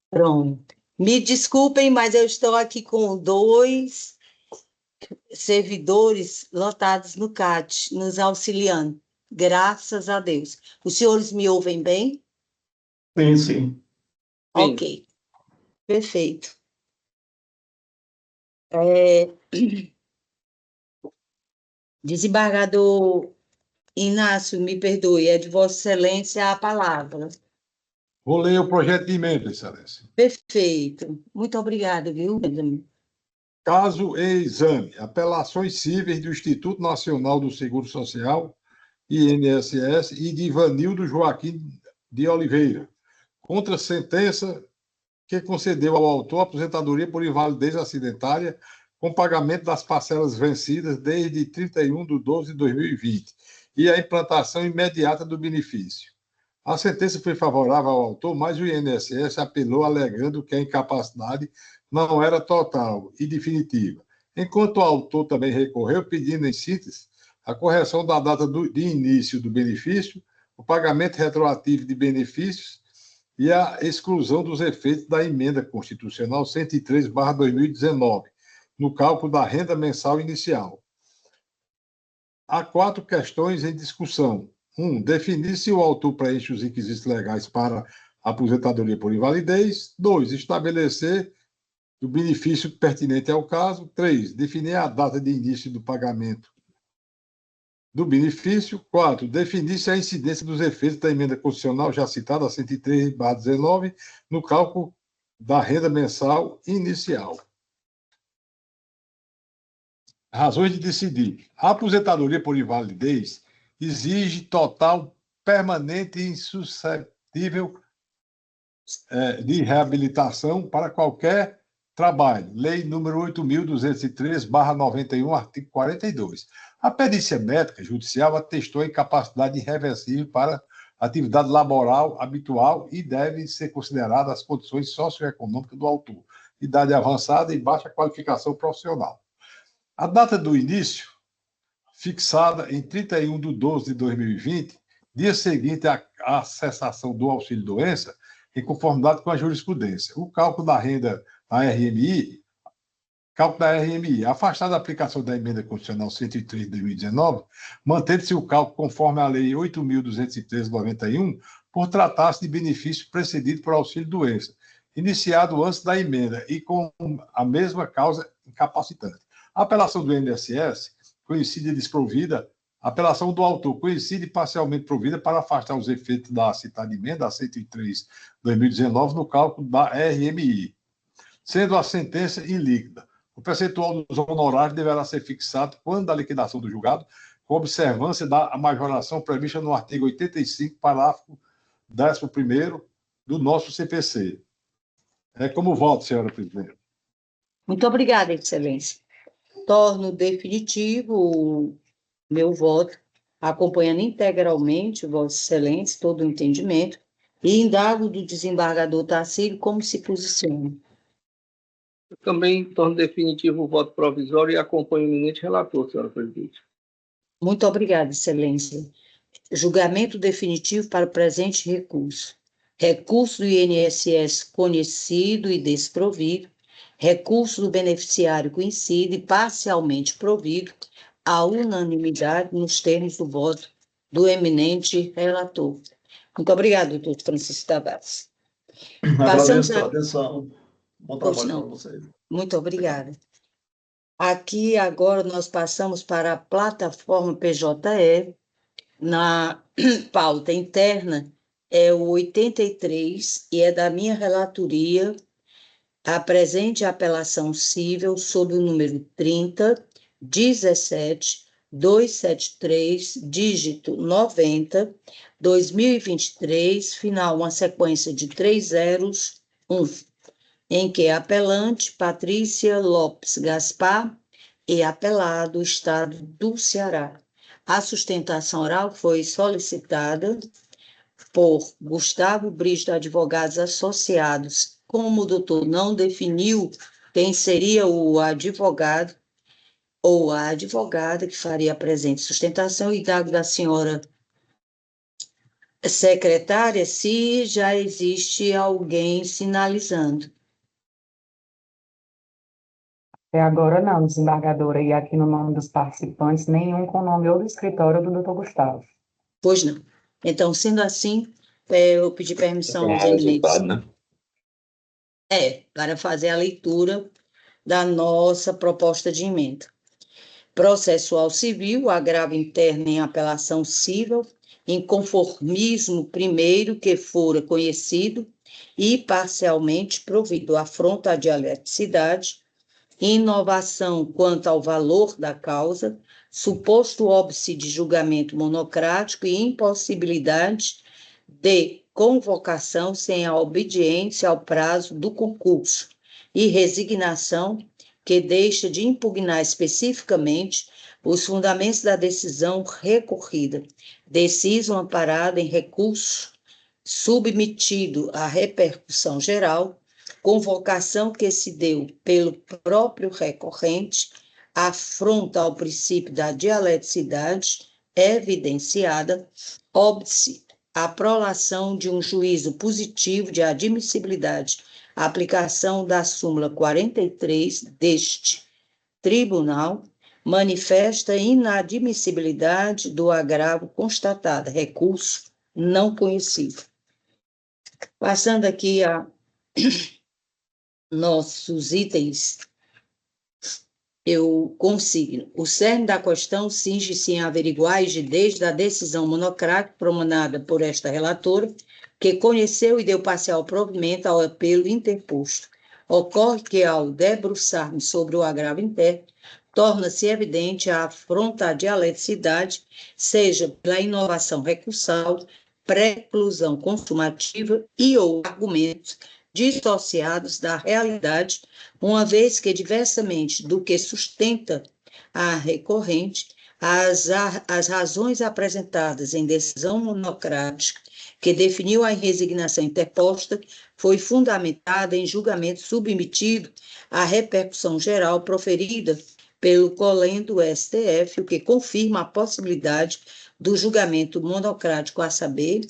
Pronto. Me desculpem, mas eu estou aqui com 2 servidores lotados no CAT, nos auxiliando. Graças a Deus. Os senhores me ouvem bem? Sim, sim. Ok, perfeito. É, desembargador Inácio, me perdoe, é de Vossa Excelência a palavra. Vou ler o projeto de emenda, Excelência. Perfeito. Muito obrigada, viu? Caso e exame, apelações cíveis do Instituto Nacional do Seguro Social, INSS, e de Ivanildo Joaquim de Oliveira, contra a sentença que concedeu ao autor aposentadoria por invalidez acidentária com pagamento das parcelas vencidas desde 31/12/2020 e a implantação imediata do benefício. A sentença foi favorável ao autor, mas o INSS apelou alegando que a incapacidade não era total e definitiva, enquanto o autor também recorreu pedindo, em síntese, a correção da data de início do benefício, o pagamento retroativo de benefícios e a exclusão dos efeitos da emenda constitucional 103/2019, no cálculo da renda mensal inicial. Há 4 questões em discussão. 1. Definir se o autor preenche os requisitos legais para aposentadoria por invalidez. 2. Estabelecer o benefício pertinente ao caso. 3. Definir a data de início do pagamento do benefício. 4. Definir se a incidência dos efeitos da emenda constitucional já citada, a 103/19, no cálculo da renda mensal inicial. Razões de decidir. A aposentadoria por invalidez exige total, permanente e insuscetível de reabilitação para qualquer trabalho. Lei número 8.203/91, artigo 42. A perícia médica judicial atestou a incapacidade irreversível para atividade laboral habitual e deve ser considerada as condições socioeconômicas do autor, idade avançada e baixa qualificação profissional. A data do início, fixada em 31/12/2020, dia seguinte à cessação do auxílio-doença, em conformidade com a jurisprudência. O cálculo da renda da RMI, afastada da aplicação da emenda constitucional 103/2019, mantendo-se o cálculo conforme a lei 8.213/91, por tratar-se de benefício precedido por auxílio-doença, iniciado antes da emenda e com a mesma causa incapacitante. A apelação do INSS, conhecida e desprovida, a apelação do autor, conhecida e parcialmente provida para afastar os efeitos da citada emenda, a 103/2019, no cálculo da RMI, sendo a sentença ilíquida. O percentual dos honorários deverá ser fixado quando da liquidação do julgado, com observância da majoração prevista no artigo 85, parágrafo 11º do nosso CPC. É como voto, senhora presidente. Muito obrigada, Excelência. Torno definitivo o meu voto, acompanhando integralmente, Vossa Excelência, todo o entendimento, e indago do desembargador Tarcísio como se posiciona. Eu também torno definitivo o voto provisório e acompanho o eminente relator, senhora presidente. Muito obrigada, Excelência. Julgamento definitivo para o presente recurso. Recurso do INSS conhecido e desprovido. Recurso do beneficiário conhecido e parcialmente provido, à unanimidade nos termos do voto do eminente relator. Muito obrigada, doutor Francisco Tavares. Agradeço pela atenção. Bom trabalho para vocês. Muito obrigada. Aqui, agora, nós passamos para a plataforma PJE. Na pauta interna, é o 83, e é da minha relatoria, a presente apelação cível sob o número 30.17.273, dígito 90, 2023, final uma sequência de 3 zeros, 1, em que apelante Patrícia Lopes Gaspar e apelado Estado do Ceará. A sustentação oral foi solicitada por Gustavo Bristo, advogados associados. Como o doutor não definiu quem seria o advogado ou a advogada que faria a presente sustentação, e indago da senhora Secretária, se já existe alguém sinalizando. Até agora não, desembargadora, e aqui no nome dos participantes, nenhum com o nome ou do escritório do doutor Gustavo. Pois não. Então, sendo assim, eu pedi permissão aos resultado, elementos. né? Para fazer a leitura da nossa proposta de emenda. Processual civil, agravo interno em apelação civil, inconformismo primeiro que fora conhecido e parcialmente provido afronta à dialeticidade, inovação quanto ao valor da causa, suposto óbice de julgamento monocrático e impossibilidade de convocação sem a obediência ao prazo do concurso e resignação que deixa de impugnar especificamente os fundamentos da decisão recorrida, decisão amparada em recurso submetido à repercussão geral, convocação que se deu pelo próprio recorrente, afronta ao princípio da dialeticidade evidenciada, óbice a prolação de um juízo positivo de admissibilidade, a aplicação da súmula 43 deste tribunal, manifesta inadmissibilidade do agravo constatado, recurso não conhecido. Passando aqui a nossos itens, eu consigno. O cerne da questão cinge-se em averiguar a rigidez da decisão monocrática promanada por esta relatora, que conheceu e deu parcial provimento ao apelo interposto. Ocorre que, ao debruçar-me sobre o agravo interno, torna-se evidente a afronta à dialeticidade, seja pela inovação recursal, preclusão consumativa e ou argumentos dissociados da realidade, uma vez que, diversamente do que sustenta a recorrente, as razões apresentadas em decisão monocrática que definiu a resignação interposta foi fundamentada em julgamento submetido à repercussão geral proferida pelo colendo STF, o que confirma a possibilidade do julgamento monocrático, a saber,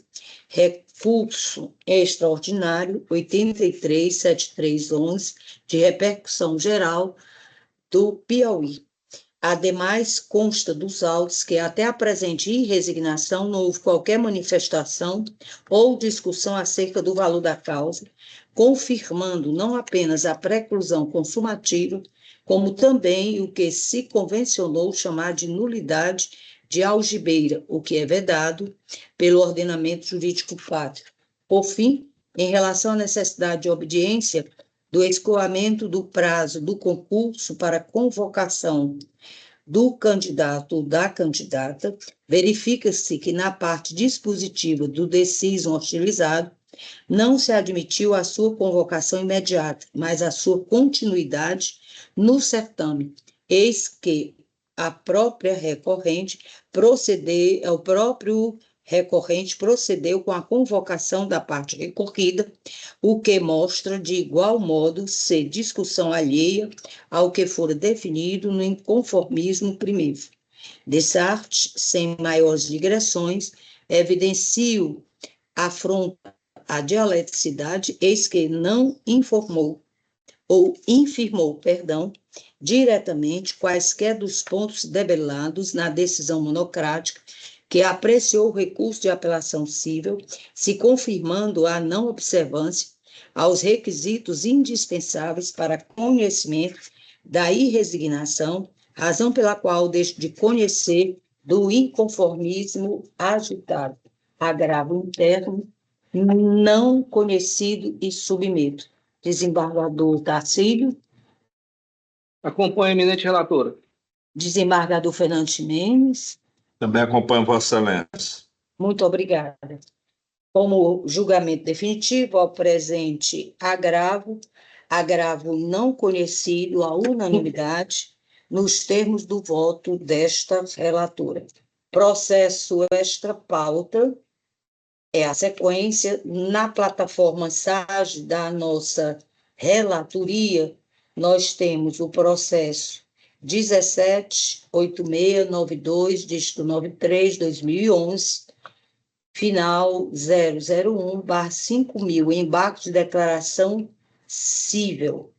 recurso extraordinário 83.7311, de repercussão geral do Piauí. Ademais, consta dos autos que até a presente resignação não houve qualquer manifestação ou discussão acerca do valor da causa, confirmando não apenas a preclusão consumativa, como também o que se convencionou chamar de nulidade de algibeira, o que é vedado pelo ordenamento jurídico pátrio. Por fim, em relação à necessidade de obediência do escoamento do prazo do concurso para convocação do candidato ou da candidata, verifica-se que na parte dispositiva do deciso hostilizado não se admitiu a sua convocação imediata, mas a sua continuidade no certame, eis que a própria recorrente procedeu com a convocação da parte recorrida, o que mostra de igual modo ser discussão alheia ao que fora definido no inconformismo primeiro. Desarte, sem maiores digressões, evidencio afronta a dialeticidade, eis que não infirmou, diretamente quaisquer dos pontos debelados na decisão monocrática que apreciou o recurso de apelação cível, se confirmando a não observância aos requisitos indispensáveis para conhecimento da irresignação, razão pela qual deixo de conhecer do inconformismo agitado, agravo interno, não conhecido e submeto. Desembargador Tarcílio. Acompanhe a eminente relatora. Desembargador Fernando Ximenes. Também acompanho Vossa Excelência. Muito obrigada. Como julgamento definitivo, ao presente agravo não conhecido à unanimidade, nos termos do voto desta relatora. Processo extra pauta é a sequência. Na plataforma SAGE da nossa relatoria, nós temos o processo 17.8692, dígito 93, 2011, final 001/5.000, embargo de declaração cível,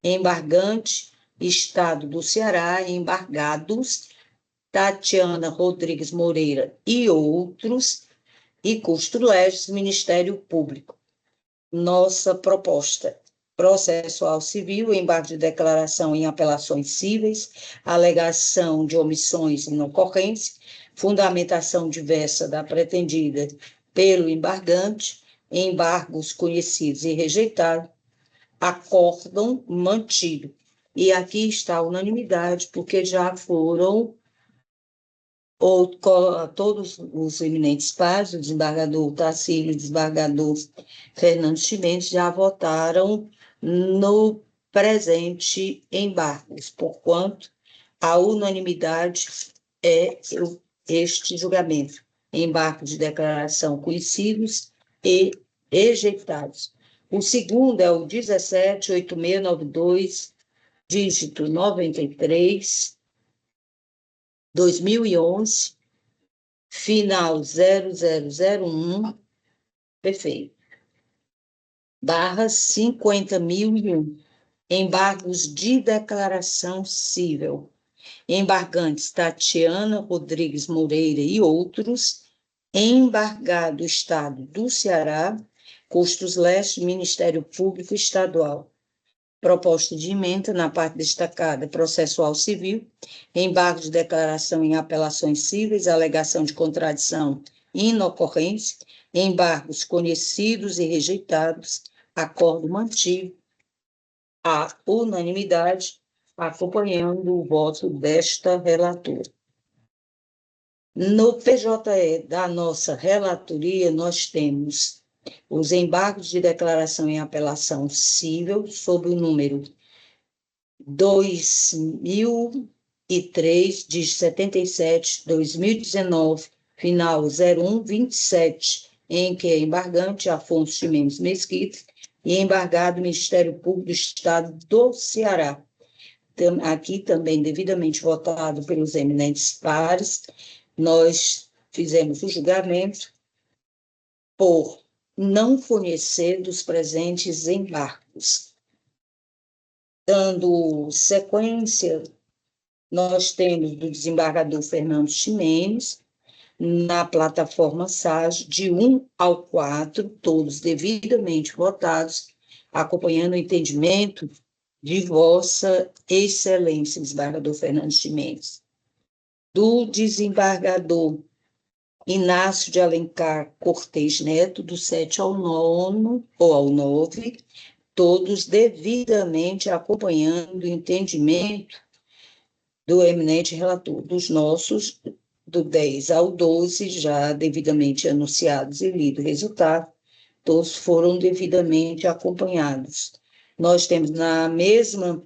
embargante, Estado do Ceará, embargados, Tatiana Rodrigues Moreira e outros, e custo legis, Ministério Público. Nossa proposta: processual civil, embargo de declaração em apelações cíveis, alegação de omissões em ocorrência, fundamentação diversa da pretendida pelo embargante, embargos conhecidos e rejeitados, acórdão mantido. E aqui está a unanimidade, porque já foram todos os eminentes pares, o desembargador Tarcísio e o desembargador Fernando Chimenez, já votaram no presente embargos, porquanto a unanimidade é este julgamento, embargo de declaração conhecidos e rejeitados. O segundo é o 178692, dígito 93, 2011, final 0001, perfeito, /50.001, embargos de declaração cível, embargantes Tatiana Rodrigues Moreira e outros, embargado Estado do Ceará, custos leste, Ministério Público Estadual. Proposta de emenda na parte destacada, processual civil, embargo de declaração em apelações cíveis, alegação de contradição e inocorrência, embargos conhecidos e rejeitados, acordo mantido, a unanimidade, acompanhando o voto desta relatora. No PJE da nossa relatoria, nós temos os embargos de declaração em apelação cível, sob o número 2003, de 77, 2019, final 0127, em que é embargante Afonso Chimenez Mesquita e embargado Ministério Público do Estado do Ceará. Aqui também devidamente votado pelos eminentes pares, nós fizemos o julgamento por não conhecer dos presentes embargos. Dando sequência, nós temos do desembargador Fernando Chimenez, na plataforma SAG, de 1 ao 4, todos devidamente votados, acompanhando o entendimento de Vossa Excelência, desembargador Fernando Chimenez. Do desembargador Inácio de Alencar Cortez Neto, do 7 ao 9, ou ao 9, todos devidamente acompanhando o entendimento do eminente relator. Dos nossos, do 10 ao 12, já devidamente anunciados e lido o resultado, todos foram devidamente acompanhados. Nós temos na mesma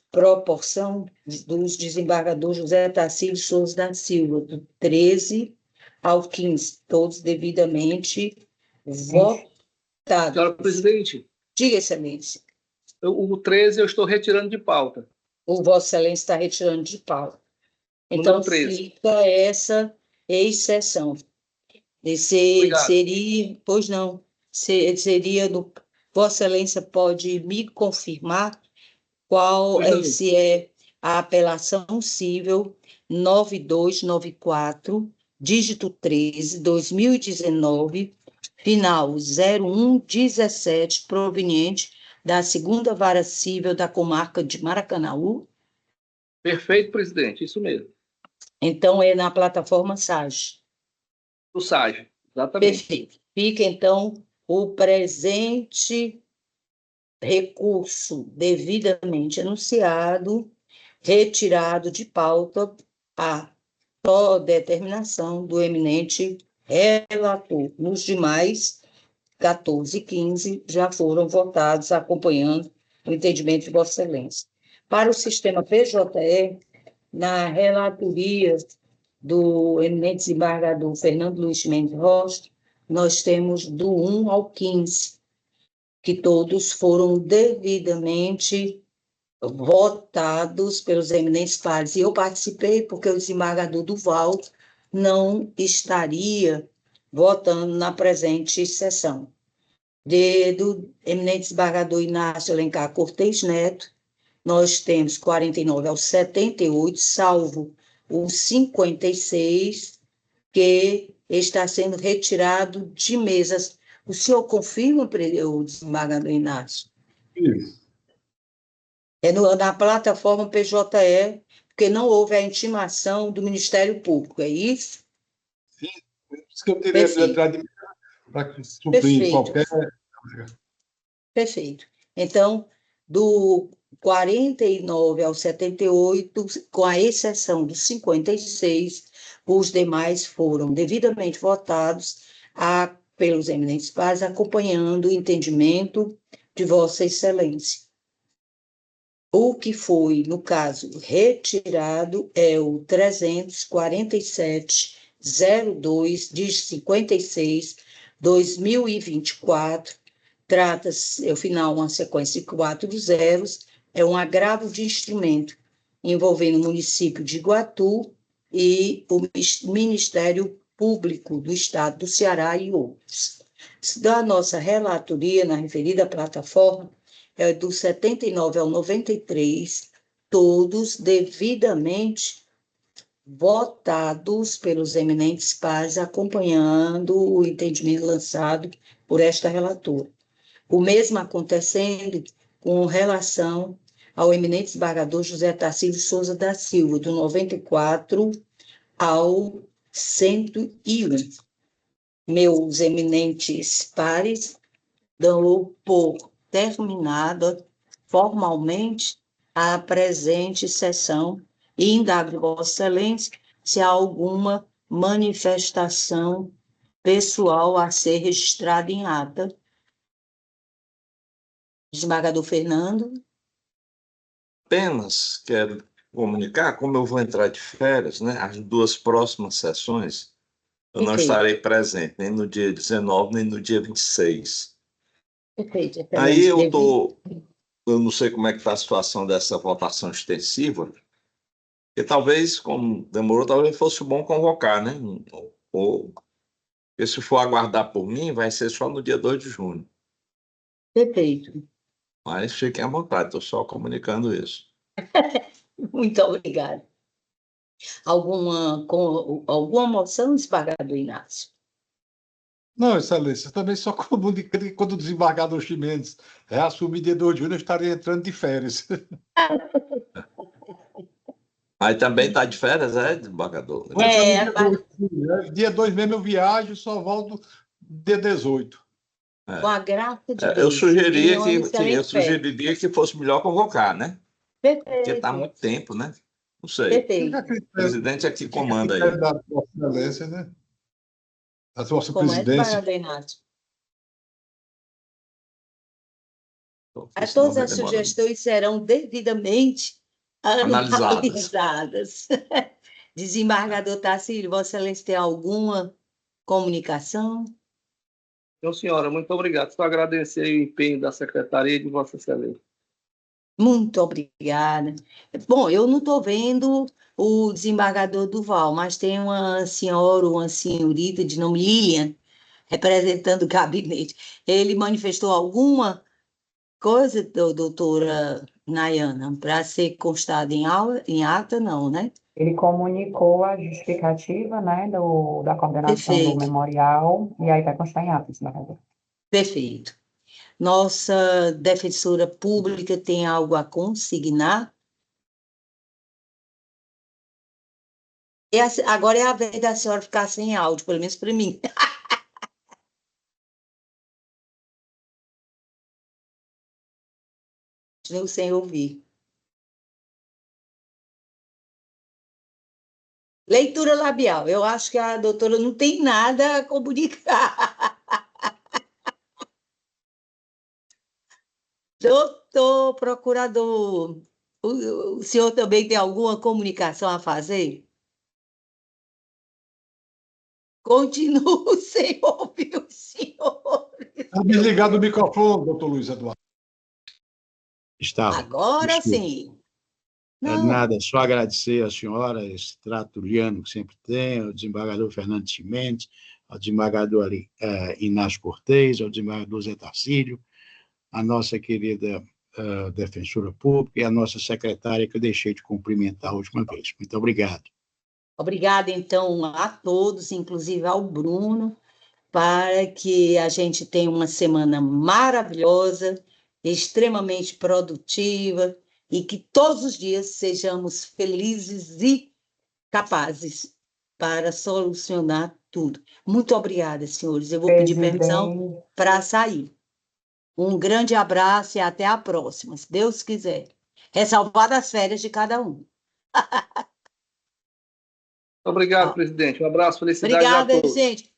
proporção dos desembargadores José Tarcísio Souza da Silva, do 13 ao 15, todos devidamente votados. Senhora presidente. Diga, Excelência. O 13 eu estou retirando de pauta. O Vossa Excelência está retirando de pauta. Então, fica essa exceção. Seria, pois não, seria, Vossa Excelência pode me confirmar qual se é a apelação cível 9294, dígito 13, 2019, final 0117, proveniente da 2ª Vara Cível da Comarca de Maracanaú? Perfeito, presidente, isso mesmo. Então, é na plataforma SAG. O SAG, exatamente. Perfeito. Fica, então, o presente recurso devidamente anunciado, retirado de pauta a determinação do eminente relator. Nos demais, 14 e 15, já foram votados, acompanhando o entendimento de Vossa Excelência. Para o sistema PJE, na relatoria do eminente desembargador Fernando Luiz Chimenez Rocha, nós temos do 1 ao 15, que todos foram devidamente votados pelos eminentes pares. E eu participei porque o desembargador Duval não estaria votando na presente sessão. Do eminente desembargador Inácio Alencar Cortez Neto, nós temos 49 ao 78, salvo o 56, que está sendo retirado de mesas. O senhor confirma, o desembargador Inácio? Sim. É na plataforma PJE, porque não houve a intimação do Ministério Público, é isso? Sim, por isso que eu teria de entrar de para suprir Perfeito. qualquer... Perfeito. Então, do 49 ao 78, com a exceção do 56, os demais foram devidamente votados pelos eminentes pares, acompanhando o entendimento de Vossa Excelência. O que foi, no caso, retirado é o 347-02 de 56, 2024. Trata-se, ao final, uma sequência de 4 zeros, é um agravo de instrumento envolvendo o município de Iguatu e o Ministério Público do Estado do Ceará e outros. Da nossa relatoria na referida plataforma, é do 79 ao 93, todos devidamente votados pelos eminentes pares, acompanhando o entendimento lançado por esta relatora. O mesmo acontecendo com relação ao eminente desembargador José Tarcísio Souza da Silva, do 94 ao 101. Meus eminentes pares dão por terminada formalmente a presente sessão e indago Vossa Excelência se há alguma manifestação pessoal a ser registrada em ata. Desembargador Fernando. Apenas quero comunicar, como eu vou entrar de férias, né, as 2 próximas sessões, eu não estarei presente, nem no dia 19, nem no dia 26. Perfeito. Aí eu não sei como é que está a situação dessa votação extensiva, porque talvez, como demorou, talvez fosse bom convocar, né? Porque se for aguardar por mim, vai ser só no dia 2 de junho. Perfeito. Mas fiquem à vontade, estou só comunicando isso. Muito obrigada. Alguma moção, desembargador Inácio? Não, Excelência, também só comunicando que quando o desembargador Ximenes reassumir dia 2 de junho, eu estarei entrando de férias. Mas também está de férias, desembargador? Dia 2 mesmo eu viajo, só volto dia 18. Com a graça de Eu Deus. sugeriria que fosse melhor convocar, né? Perfeito. Porque está há muito tempo, né? Não sei. Perfeito. O presidente é que comanda aí. Da Vossa Excelência, né? A vossa Como presidência. desembargador Inácio? Todas as sugestões serão devidamente analisadas. Desembargador Tarcísio, Vossa Excelência tem alguma comunicação? Então, senhora, muito obrigado. Só agradecer o empenho da Secretaria de Vossa Excelência. Muito obrigada. Bom, eu não estou vendo o desembargador Duval, mas tem uma senhora ou uma senhorita de nome Lilian, representando o gabinete. Ele manifestou alguma coisa, doutora Nayana, para ser constada em ata, não, né? Ele comunicou a justificativa, né, da coordenação do memorial, e aí vai constar em ata, desembargador. Perfeito. Nossa defensora pública tem algo a consignar? Agora é a vez da senhora ficar sem áudio, pelo menos para mim. Continuo sem ouvir. Leitura labial. Eu acho que a doutora não tem nada a comunicar. Doutor procurador, o senhor também tem alguma comunicação a fazer? Continuo sem ouvir o senhor. Está desligado o microfone, doutor Luiz Eduardo. Estava. Agora Desculpa. sim. Nada, só agradecer à senhora esse trato liano que sempre tem, ao desembargador Fernando Ximenes, ao desembargador Inácio Cortez, ao desembargador Zé Tarcílio, a nossa querida defensora pública e a nossa secretária, que eu deixei de cumprimentar a última vez. Muito obrigado. Obrigada, então, a todos, inclusive ao Bruno, para que a gente tenha uma semana maravilhosa, extremamente produtiva, e que todos os dias sejamos felizes e capazes para solucionar tudo. Muito obrigada, senhores. Eu vou pedir permissão para sair. Um grande abraço e até a próxima, se Deus quiser. Ressalvado as férias de cada um. Obrigado, presidente. Um abraço, felicidades a Obrigada, todos. gente.